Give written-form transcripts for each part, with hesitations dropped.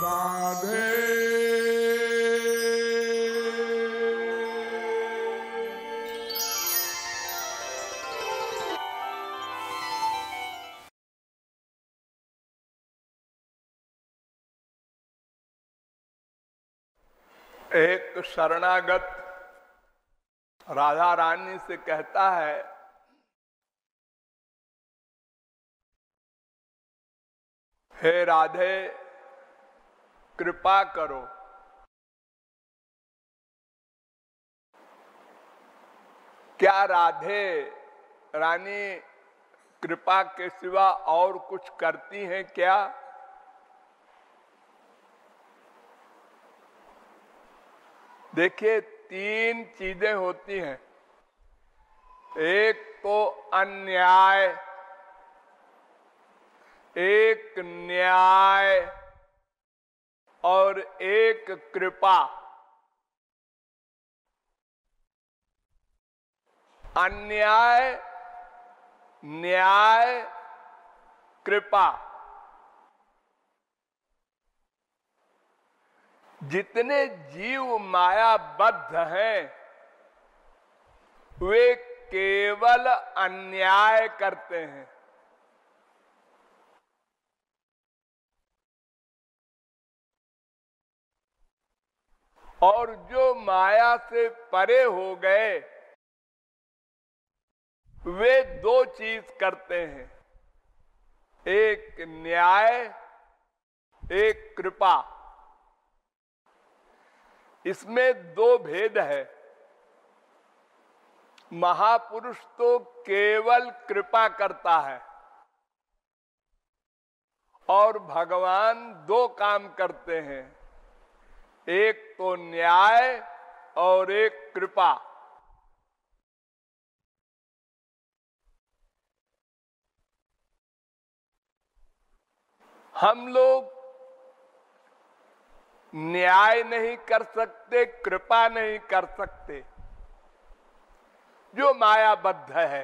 राधे। एक शरणागत राधा रानी से कहता है, हे राधे कृपा करो। क्या राधे रानी कृपा के सिवा और कुछ करती हैं क्या? देखिए, तीन चीजें होती हैं। एक तो अन्याय, एक न्याय और एक कृपा। अन्याय, न्याय, कृपा, जितने जीव मायाबद्ध हैं वे केवल अन्याय करते हैं। और जो माया से परे हो गए वे दो चीज करते हैं, एक न्याय, एक कृपा। इसमें दो भेद है। महापुरुष तो केवल कृपा करता है और भगवान दो काम करते हैं, एक तो न्याय और एक कृपा। हम लोग न्याय नहीं कर सकते, कृपा नहीं कर सकते, जो मायाबद्ध है।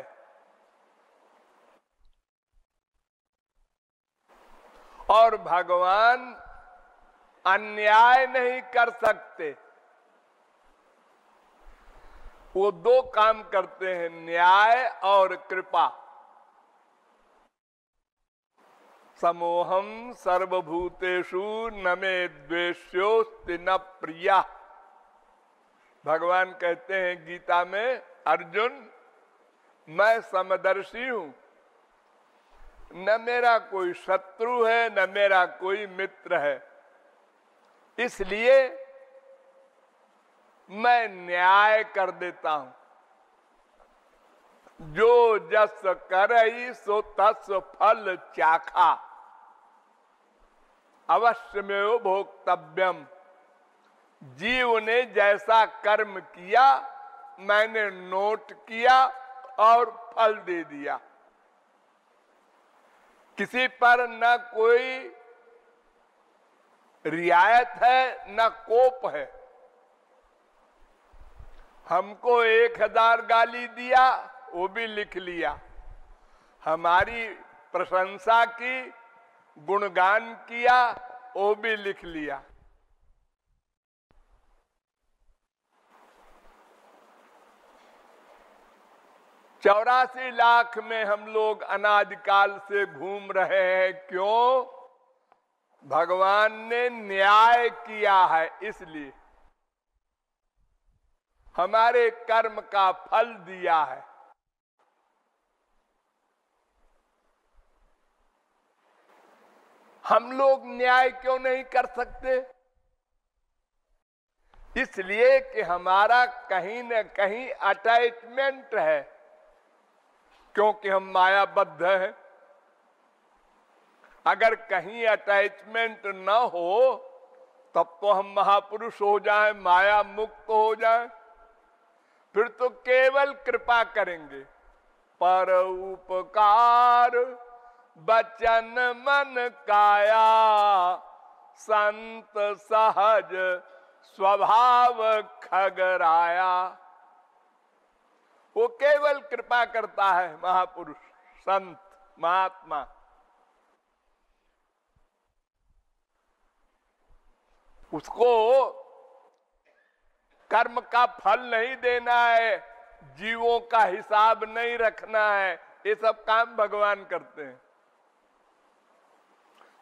और भगवान अन्याय नहीं कर सकते। वो दो काम करते हैं, न्याय और कृपा। समोहम सर्वभूतेषु न मे द्वेष्योस्ति न प्रिया। भगवान कहते हैं गीता में, अर्जुन मैं समदर्शी हूं, न मेरा कोई शत्रु है न मेरा कोई मित्र है, इसलिए मैं न्याय कर देता हूं। जो जस करई सो तस फल चाखा, अवश्य में भोक्तव्यम। जीव ने जैसा कर्म किया मैंने नोट किया और फल दे दिया। किसी पर न कोई रियायत है न कोप है। हमको 1000 गाली दिया वो भी लिख लिया, हमारी प्रशंसा की, गुणगान किया वो भी लिख लिया। चौरासी लाख में हम लोग अनादिकाल से घूम रहे हैं। क्यों? भगवान ने न्याय किया है, इसलिए हमारे कर्म का फल दिया है। हम लोग न्याय क्यों नहीं कर सकते? इसलिए कि हमारा कहीं न कहीं अटैचमेंट है, क्योंकि हम मायाबद्ध हैं। अगर कहीं अटैचमेंट न हो तब तो हम महापुरुष हो जाएं, माया मुक्त हो जाएं, फिर तो केवल कृपा करेंगे। पर उपकार बचन मन काया, संत सहज स्वभाव खगराया। वो केवल कृपा करता है महापुरुष, संत, महात्मा। उसको कर्म का फल नहीं देना है, जीवों का हिसाब नहीं रखना है, ये सब काम भगवान करते हैं।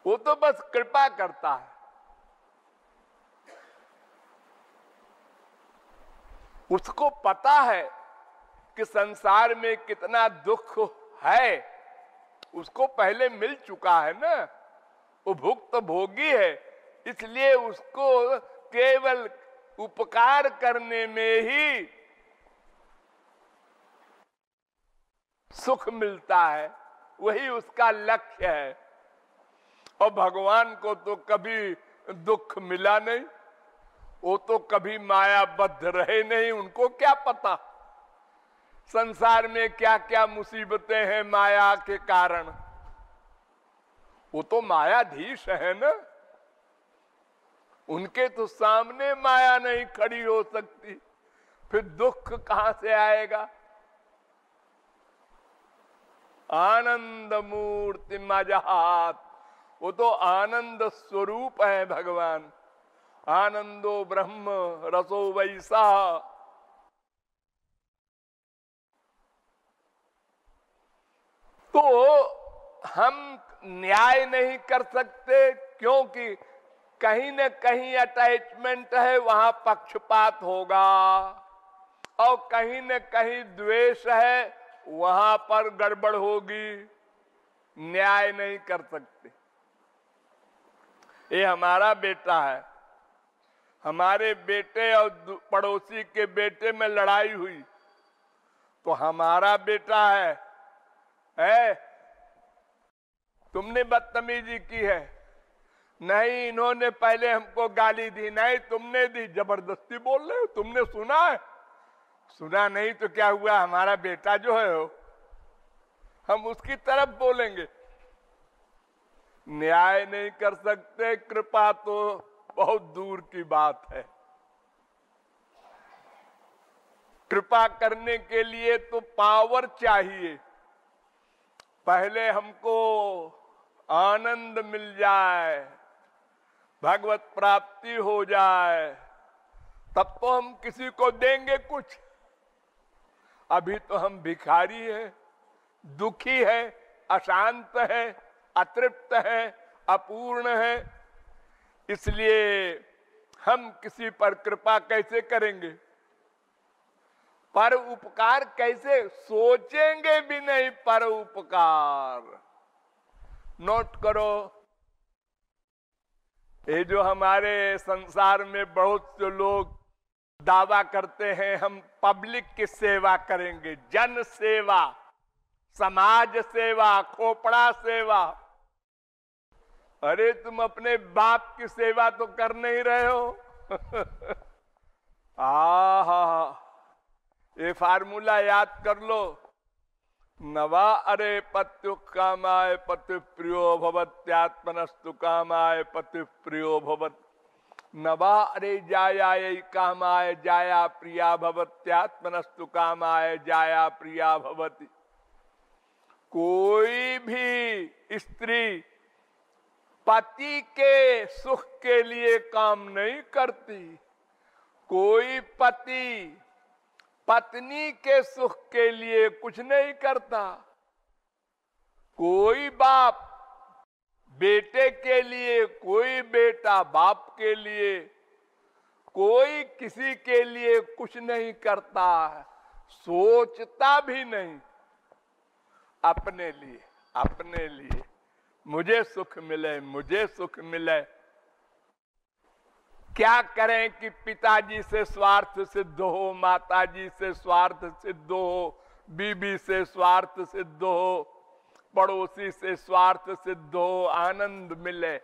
वो तो बस कृपा करता है। उसको पता है कि संसार में कितना दुख है, उसको पहले मिल चुका है ना, वो भुक्त भोगी है, इसलिए उसको केवल उपकार करने में ही सुख मिलता है, वही उसका लक्ष्य है। और भगवान को तो कभी दुख मिला नहीं, वो तो कभी मायाबद्ध रहे नहीं, उनको क्या पता संसार में क्या क्या मुसीबतें हैं माया के कारण। वो तो मायाधीश है ना, उनके तो सामने माया नहीं खड़ी हो सकती, फिर दुख कहां से आएगा। आनंद मूर्ति मजहात, वो तो आनंद स्वरूप है भगवान। आनंदो ब्रह्म रसो वैसा। तो हम न्याय नहीं कर सकते, क्योंकि कहीं न कहीं अटैचमेंट है, वहां पक्षपात होगा, और कहीं न कहीं द्वेष है, वहां पर गड़बड़ होगी। न्याय नहीं कर सकते। ये हमारा बेटा है, हमारे बेटे और पड़ोसी के बेटे में लड़ाई हुई तो हमारा बेटा है? तुमने बदतमीजी की है? नहीं, इन्होंने पहले हमको गाली दी। नहीं, तुमने दी, जबरदस्ती बोल रहे हो। तुमने सुना है? सुना नहीं तो क्या हुआ, हमारा बेटा जो है हो, हम उसकी तरफ बोलेंगे। न्याय नहीं कर सकते, कृपा तो बहुत दूर की बात है। कृपा करने के लिए तो पावर चाहिए। पहले हमको आनंद मिल जाए, भगवत प्राप्ति हो जाए, तब तो हम किसी को देंगे कुछ। अभी तो हम भिखारी हैं, दुखी है, अशांत है, अतृप्त है, अपूर्ण है, इसलिए हम किसी पर कृपा कैसे करेंगे, पर उपकार कैसे, सोचेंगे भी नहीं पर उपकार। नोट करो, ये जो हमारे संसार में बहुत से लोग दावा करते हैं हम पब्लिक की सेवा करेंगे, जन सेवा, समाज सेवा, खोपड़ा सेवा। अरे तुम अपने बाप की सेवा तो कर नहीं रहे हो। आहा, ये फार्मूला याद कर लो। नवा अरे पत्यु कामाय पति प्रियो भवत्यात्मनस्तु कामाय पति प्रियो भवत। नवा अरे जायाय कामाय जाया प्रिया भवत्यात्मनस्तु कामाय जाया प्रिया भवति। कोई भी स्त्री पति के सुख के लिए काम नहीं करती, कोई पति पत्नी के सुख के लिए कुछ नहीं करता, कोई बाप बेटे के लिए, कोई बेटा बाप के लिए, कोई किसी के लिए कुछ नहीं करता, सोचता भी नहीं। अपने लिए, अपने लिए, मुझे सुख मिले, मुझे सुख मिले। क्या करें कि पिताजी से स्वार्थ सिद्ध हो, माताजी से स्वार्थ सिद्ध हो, बीबी से स्वार्थ सिद्ध हो, पड़ोसी से स्वार्थ सिद्ध हो, आनंद मिले।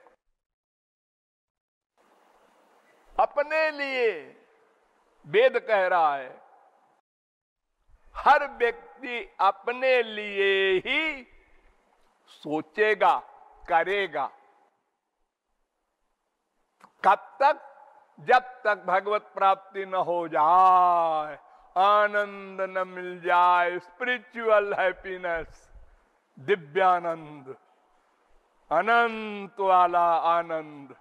अपने लिए वेद कह रहा है, हर व्यक्ति अपने लिए ही सोचेगा, करेगा। कब तक? जब तक भगवत प्राप्ति न हो जाए, आनंद न मिल जाए, स्पिरिचुअल हैप्पीनेस, दिव्यानंद, अनंत वाला आनंद।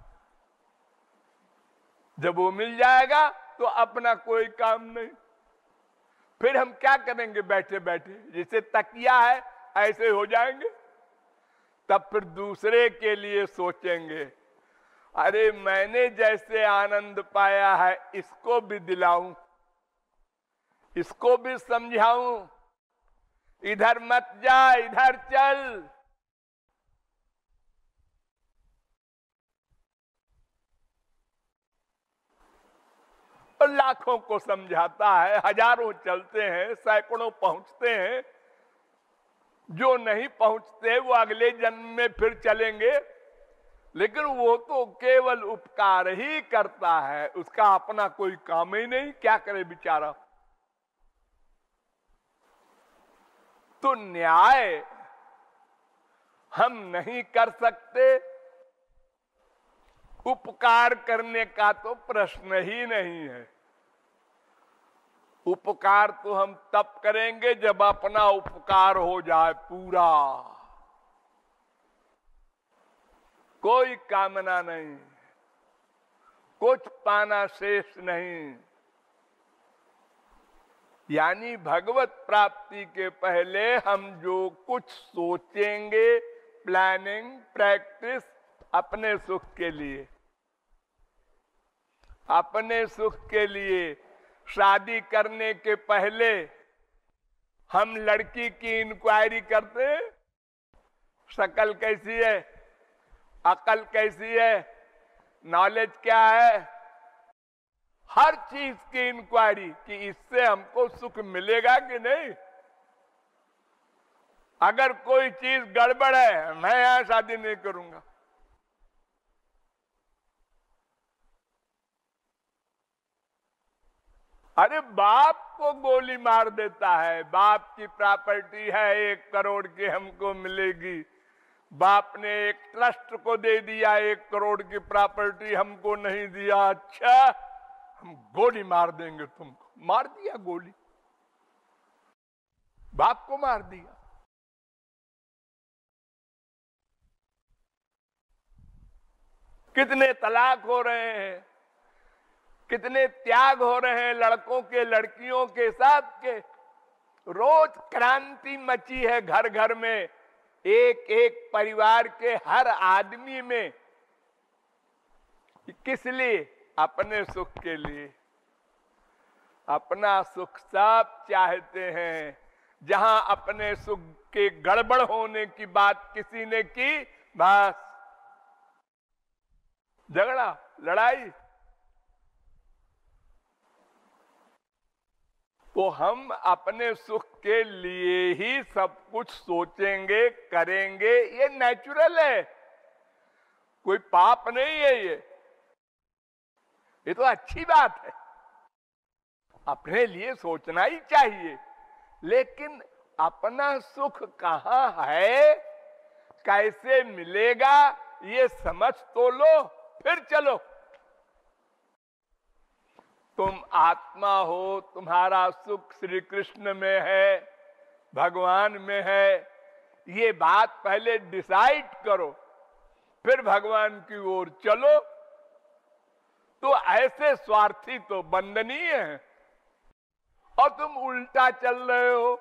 जब वो मिल जाएगा तो अपना कोई काम नहीं। फिर हम क्या करेंगे बैठे बैठे? जैसे तकिया है ऐसे हो जाएंगे। तब फिर दूसरे के लिए सोचेंगे, अरे मैंने जैसे आनंद पाया है इसको भी दिलाऊं, इसको भी समझाऊं, इधर मत जा इधर चल। और लाखों को समझाता है, हजारों चलते हैं, सैकड़ों पहुंचते हैं। जो नहीं पहुंचते वो अगले जन्म में फिर चलेंगे, लेकिन वो तो केवल उपकार ही करता है, उसका अपना कोई काम ही नहीं। क्या करे बेचारा? तो न्याय हम नहीं कर सकते, उपकार करने का तो प्रश्न ही नहीं है। उपकार तो हम तब करेंगे जब अपना उपकार हो जाए पूरा, कोई कामना नहीं, कुछ पाना शेष नहीं। यानी भगवत प्राप्ति के पहले हम जो कुछ सोचेंगे, प्लानिंग, प्रैक्टिस अपने सुख के लिए, अपने सुख के लिए। शादी करने के पहले हम लड़की की इंक्वायरी करते हैं, शक्ल कैसी है, अकल कैसी है, नॉलेज क्या है, हर चीज की इंक्वायरी कि इससे हमको सुख मिलेगा कि नहीं। अगर कोई चीज गड़बड़ है, मैं यहां शादी नहीं करूंगा। अरे बाप को गोली मार देता है, बाप की प्रॉपर्टी है 1 करोड़ की हमको मिलेगी, बाप ने एक ट्रस्ट को दे दिया 1 करोड़ की प्रॉपर्टी हमको नहीं दिया, अच्छा हम गोली मार देंगे तुमको। मार दिया गोली, बाप को मार दिया। कितने तलाक हो रहे हैं, कितने त्याग हो रहे हैं लड़कों के लड़कियों के साथ के। रोज क्रांति मची है घर घर में, एक एक परिवार के हर आदमी में। किस लिए? अपने सुख के लिए। अपना सुख सब चाहते हैं। जहां अपने सुख के गड़बड़ होने की बात किसी ने की, बस झगड़ा, लड़ाई। तो हम अपने सुख के लिए ही सब कुछ सोचेंगे, करेंगे, ये नेचुरल है, कोई पाप नहीं है। ये तो अच्छी बात है, अपने लिए सोचना ही चाहिए। लेकिन अपना सुख कहाँ है, कैसे मिलेगा, ये समझ तो लो, फिर चलो। तुम आत्मा हो, तुम्हारा सुख श्री कृष्ण में है, भगवान में है, ये बात पहले डिसाइड करो, फिर भगवान की ओर चलो। तो ऐसे स्वार्थी तो बंदनीय है, और तुम उल्टा चल रहे हो,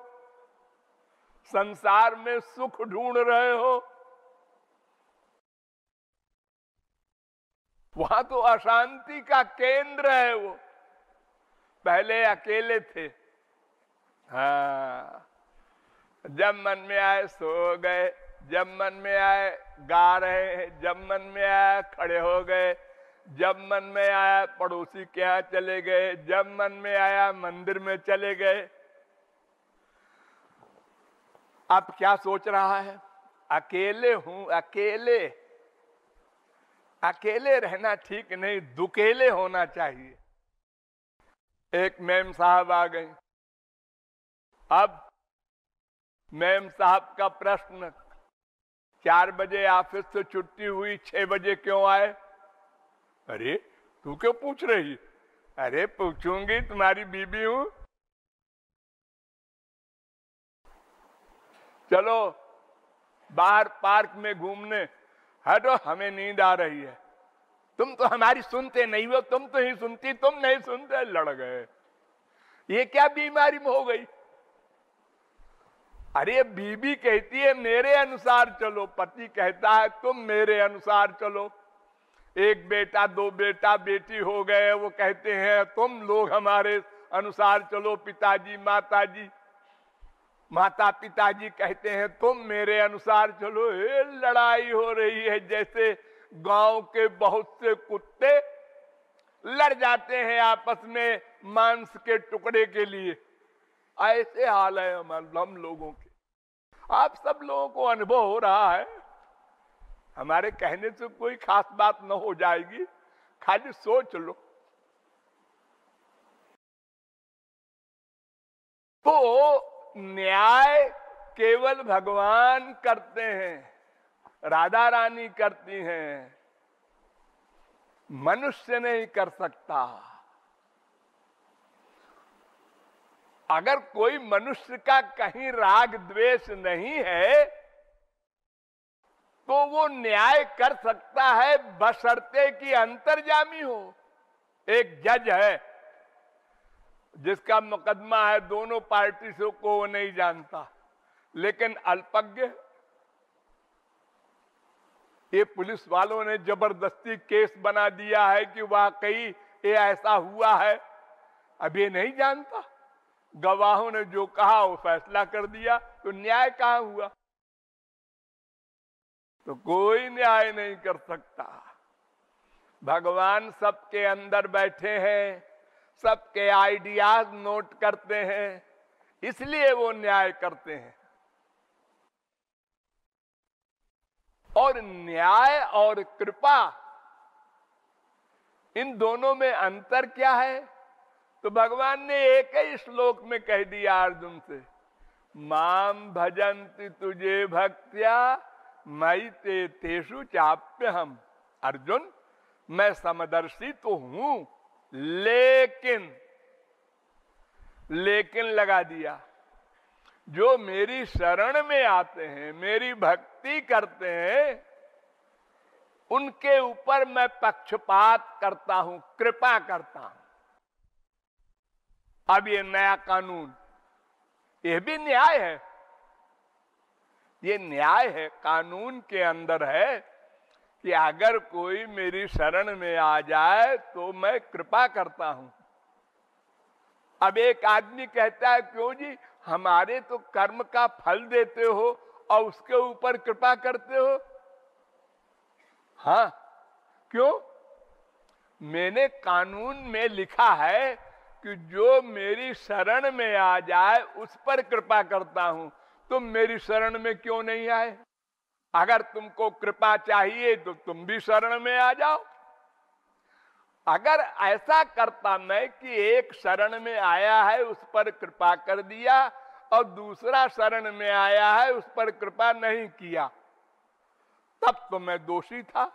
संसार में सुख ढूंढ रहे हो। वहां तो अशांति का केंद्र है वो। पहले अकेले थे, हाँ, जब मन में आए सो गए, जब मन में आए गा रहे हैं, जब मन में आया खड़े हो गए, जब मन में आया पड़ोसी के यहाँ चले गए, जब मन में आया मंदिर में चले गए। अब क्या सोच रहा है? अकेले हूं, अकेले। अकेले रहना ठीक नहीं, दुकेले होना चाहिए। एक मैम साहब आ गई। अब मैम साहब का प्रश्न, 4 बजे ऑफिस से छुट्टी हुई, 6 बजे क्यों आए? अरे तू क्यों पूछ रही? अरे पूछूंगी, तुम्हारी बीबी हूं। चलो बाहर पार्क में घूमने, हटो, हमें नींद आ रही है। तुम तो हमारी सुनते नहीं हो, तुम तो ही सुनती, तुम नहीं सुनते, लड़ गए। ये क्या बीमारी में हो गई? अरे बीबी कहती है मेरे अनुसार चलो, पति कहता है तुम मेरे अनुसार चलो। एक बेटा, दो बेटा, बेटी हो गए, वो कहते हैं तुम लोग हमारे अनुसार चलो, पिताजी माताजी, माता पिताजी कहते हैं तुम मेरे अनुसार चलो। ये लड़ाई हो रही है जैसे गांव के बहुत से कुत्ते लड़ जाते हैं आपस में मांस के टुकड़े के लिए। ऐसे हाल है हम लोगों के। आप सब लोगों को अनुभव हो रहा है, हमारे कहने से कोई खास बात न हो जाएगी, खाली सोच लो। तो न्याय केवल भगवान करते हैं, राधा रानी करती हैं, मनुष्य नहीं कर सकता। अगर कोई मनुष्य का कहीं राग द्वेष नहीं है तो वो न्याय कर सकता है, बशर्ते कि अंतर्यामी हो। एक जज है जिसका मुकदमा है दोनों पार्टी से को वो नहीं जानता, लेकिन अल्पज्ञ। ये पुलिस वालों ने जबरदस्ती केस बना दिया है कि वाकई ये ऐसा हुआ है, अब ये नहीं जानता। गवाहों ने जो कहा वो फैसला कर दिया, तो न्याय कहां हुआ? तो कोई न्याय नहीं कर सकता। भगवान सबके अंदर बैठे हैं, सबके आइडियाज नोट करते हैं, इसलिए वो न्याय करते हैं। और न्याय और कृपा, इन दोनों में अंतर क्या है? तो भगवान ने एक ही श्लोक में कह दिया अर्जुन से, माम भजन्ति तुझे भक्त्या मयि ते तेषु चाप्य हम। अर्जुन, मैं समदर्शी तो हूं, लेकिन लगा दिया, जो मेरी शरण में आते हैं, मेरी भक्ति करते हैं, उनके ऊपर मैं पक्षपात करता हूं, कृपा करता हूं। अब ये नया कानून, ये भी न्याय है, ये न्याय है, कानून के अंदर है कि अगर कोई मेरी शरण में आ जाए तो मैं कृपा करता हूं। अब एक आदमी कहता है, क्यों जी, हमारे तो कर्म का फल देते हो और उसके ऊपर कृपा करते हो? हाँ, क्यों? मैंने कानून में लिखा है कि जो मेरी शरण में आ जाए उस पर कृपा करता हूं। तुम मेरी शरण में क्यों नहीं आए? अगर तुमको कृपा चाहिए तो तुम भी शरण में आ जाओ। अगर ऐसा करता मैं कि एक शरण में आया है उस पर कृपा कर दिया और दूसरा शरण में आया है उस पर कृपा नहीं किया, तब तो मैं दोषी था।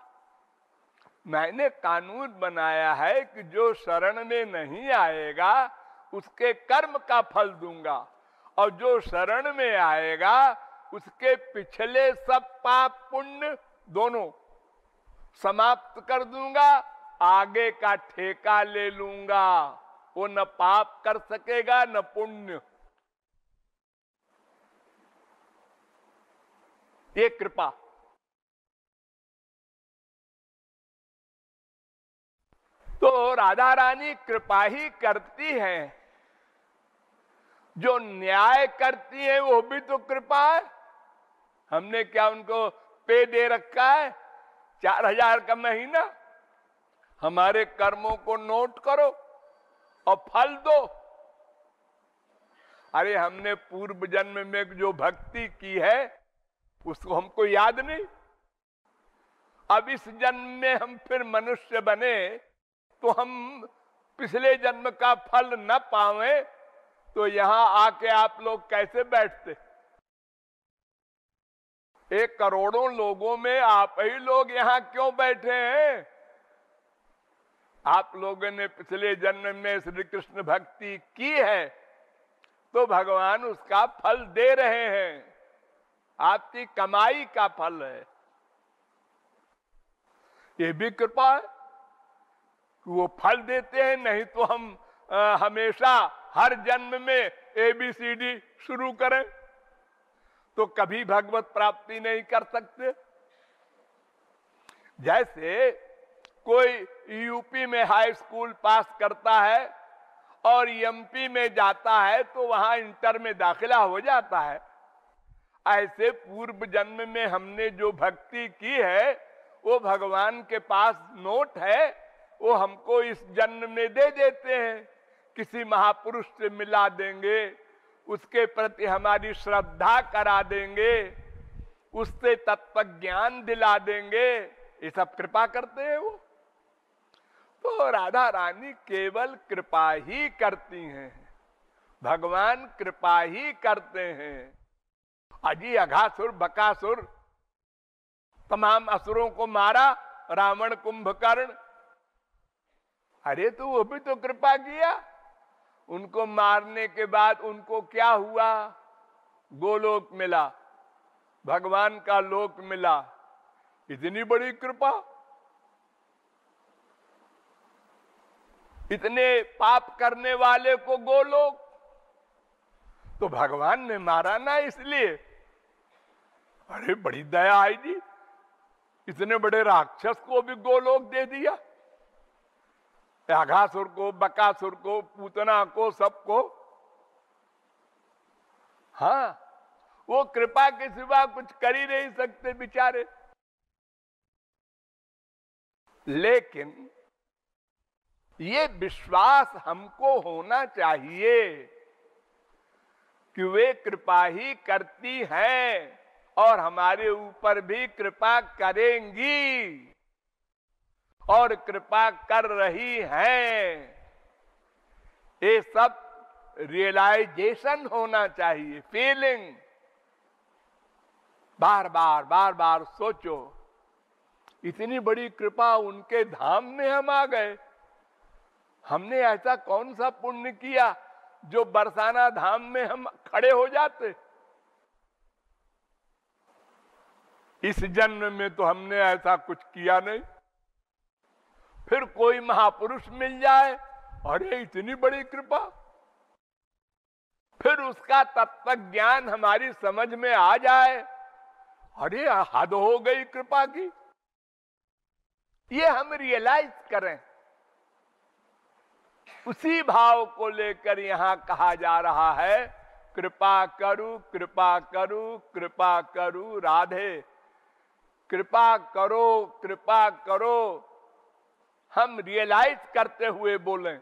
मैंने कानून बनाया है कि जो शरण में नहीं आएगा उसके कर्म का फल दूंगा, और जो शरण में आएगा उसके पिछले सब पाप पुण्य दोनों समाप्त कर दूंगा, आगे का ठेका ले लूंगा। वो न पाप कर सकेगा न पुण्य। ये कृपा। तो राधा रानी कृपा ही करती है, जो न्याय करती है वो भी तो कृपा है। हमने क्या उनको पे दे रखा है 4000 का महीना? हमारे कर्मों को नोट करो और फल दो। अरे हमने पूर्व जन्म में जो भक्ति की है उसको हमको याद नहीं। अब इस जन्म में हम फिर मनुष्य बने तो हम पिछले जन्म का फल न पावे तो यहां आके आप लोग कैसे बैठते? एक करोड़ों लोगों में आप ही लोग यहां क्यों बैठे हैं? आप लोगों ने पिछले जन्म में श्री कृष्ण भक्ति की है तो भगवान उसका फल दे रहे हैं, आपकी कमाई का फल है। ये भी कृपा है। कि वो फल देते हैं, नहीं तो हम हमेशा हर जन्म में ABCD शुरू करें तो कभी भगवत प्राप्ति नहीं कर सकते। जैसे कोई यूपी में हाई स्कूल पास करता है और MP में जाता है तो वहां इंटर में दाखिला हो जाता है। ऐसे पूर्व जन्म में हमने जो भक्ति की है वो भगवान के पास नोट है, वो हमको इस जन्म में दे देते हैं। किसी महापुरुष से मिला देंगे, उसके प्रति हमारी श्रद्धा करा देंगे, उससे तत्व ज्ञान दिला देंगे, ये सब कृपा करते हैं वो। तो राधा रानी केवल कृपा ही करती हैं, भगवान कृपा ही करते हैं। अजी अघासुर बकासुर तमाम असुरों को मारा, रावण कुंभकर्ण, अरे तो वो भी तो कृपा किया। उनको मारने के बाद उनको क्या हुआ? गोलोक मिला, भगवान का लोक मिला। इतनी बड़ी कृपा, इतने पाप करने वाले को गोलोक, तो भगवान ने मारा ना इसलिए। अरे बड़ी दया आई जी, इतने बड़े राक्षस को भी गोलोक दे दिया, अघासुर को, बकासुर को, पूतना को, सबको। हाँ, वो कृपा के सिवा कुछ कर ही नहीं सकते बेचारे। लेकिन ये विश्वास हमको होना चाहिए कि वे कृपा ही करती हैं और हमारे ऊपर भी कृपा करेंगी और कृपा कर रही हैं। ये सब रियलाइजेशन होना चाहिए, फीलिंग। बार बार सोचो, इतनी बड़ी कृपा, उनके धाम में हम आ गए। हमने ऐसा कौन सा पुण्य किया जो बरसाना धाम में हम खड़े हो जाते? इस जन्म में तो हमने ऐसा कुछ किया नहीं। फिर कोई महापुरुष मिल जाए, अरे इतनी बड़ी कृपा, फिर उसका तत्व ज्ञान हमारी समझ में आ जाए, अरे हद हो गई कृपा की। ये हम रियलाइज करें। उसी भाव को लेकर यहां कहा जा रहा है, कृपा करूं, कृपा करूं, कृपा करूं राधे। कृपा करो, कृपा करो, हम रियलाइज करते हुए बोलें।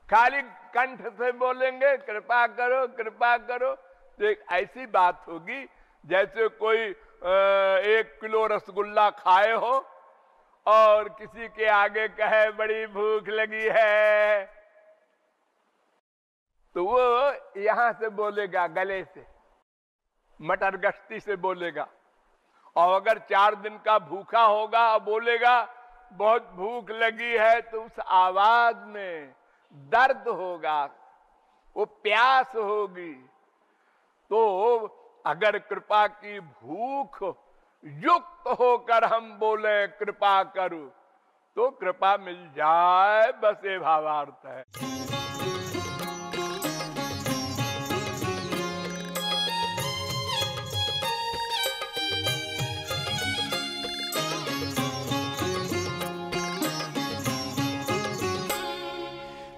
खाली कंठ से बोलेंगे कृपा करो, कृपा करो, तो एक ऐसी बात होगी जैसे कोई 1 किलो रसगुल्ला खाए हो और किसी के आगे कहे बड़ी भूख लगी है, तो वो यहां से बोलेगा, गले से, मटर गश्ती से बोलेगा। और अगर 4 दिन का भूखा होगा और बोलेगा बहुत भूख लगी है, तो उस आवाज में दर्द होगा, वो प्यास होगी। तो अगर कृपा की भूख युक्त होकर हम बोले कृपा करूं, तो कृपा मिल जाए, बस ये भावार्थ है।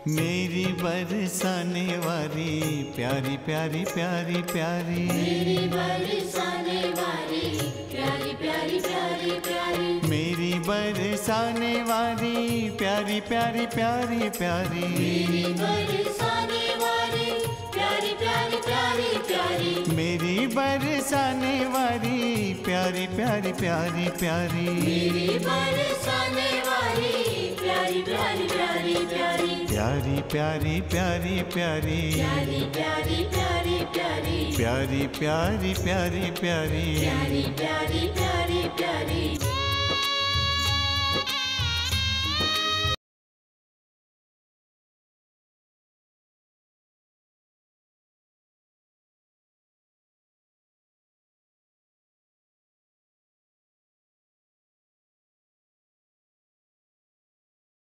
मेरी बरसाने वाली प्यारी प्यारी प्यारी प्यारी, मेरी बरसाने वाली प्यारी प्यारी प्यारी प्यारी, मेरी बरसाने वाली प्यारी प्यारी प्यारी प्यारी, मेरी बरसाने वाली प्यारी प्यारी प्यारी प्यारी, मेरी बरसाने वाली प्यारी प्यारी प्यारी प्यारी, मेरी बरसाने वाली प्यारी प्यारी प्यारी प्यारी, प्यारी प्यारी प्यारी प्यारी, प्यारी प्यारी प्यारी प्यारी, प्यारी प्यारी प्यारी प्यारी, प्यारी प्यारी प्यारी